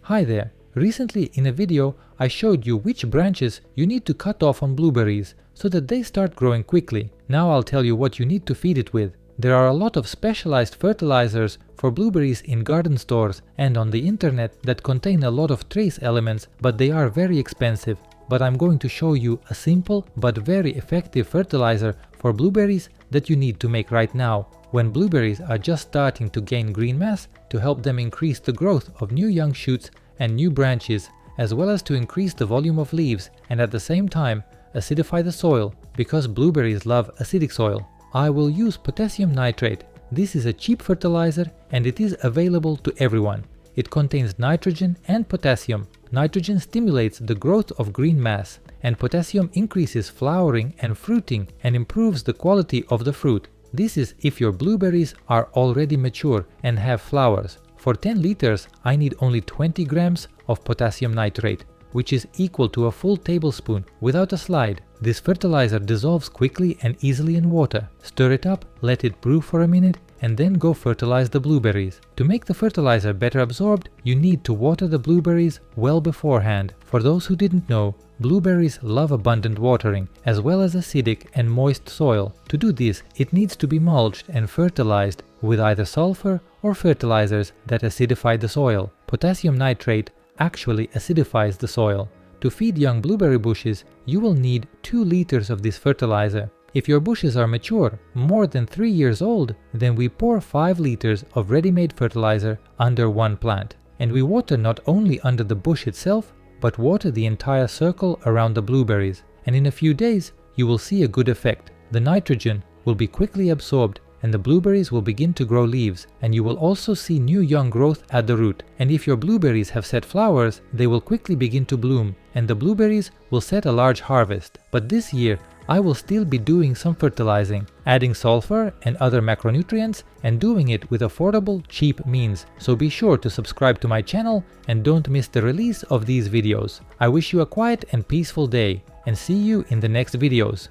Hi there! Recently in a video I showed you which branches you need to cut off on blueberries so that they start growing quickly. Now I'll tell you what you need to feed it with. There are a lot of specialized fertilizers for blueberries in garden stores and on the internet that contain a lot of trace elements, but they are very expensive. But I'm going to show you a simple but very effective fertilizer for blueberries that you need to make right now, when blueberries are just starting to gain green mass, to help them increase the growth of new young shoots and new branches, as well as to increase the volume of leaves and at the same time acidify the soil, because blueberries love acidic soil. I will use potassium nitrate. This is a cheap fertilizer and it is available to everyone. It contains nitrogen and potassium. Nitrogen stimulates the growth of green mass, and potassium increases flowering and fruiting and improves the quality of the fruit. This is if your blueberries are already mature and have flowers. For 10 liters, I need only 20 grams of potassium nitrate, which is equal to a full tablespoon without a slide. This fertilizer dissolves quickly and easily in water. Stir it up, let it brew for a minute, and then go fertilize the blueberries. To make the fertilizer better absorbed, you need to water the blueberries well beforehand. For those who didn't know, blueberries love abundant watering, as well as acidic and moist soil. To do this, it needs to be mulched and fertilized with either sulfur or fertilizers that acidify the soil. Potassium nitrate actually acidifies the soil. To feed young blueberry bushes, you will need 2 liters of this fertilizer. If your bushes are mature, more than 3 years old, then we pour 5 liters of ready-made fertilizer under one plant. And we water not only under the bush itself, but water the entire circle around the blueberries. And in a few days, you will see a good effect. The nitrogen will be quickly absorbed and the blueberries will begin to grow leaves, and you will also see new young growth at the root. And if your blueberries have set flowers, they will quickly begin to bloom and the blueberries will set a large harvest. But this year, I will still be doing some fertilizing, adding sulfur and other macronutrients, and doing it with affordable, cheap means. So be sure to subscribe to my channel and don't miss the release of these videos. I wish you a quiet and peaceful day, and see you in the next videos.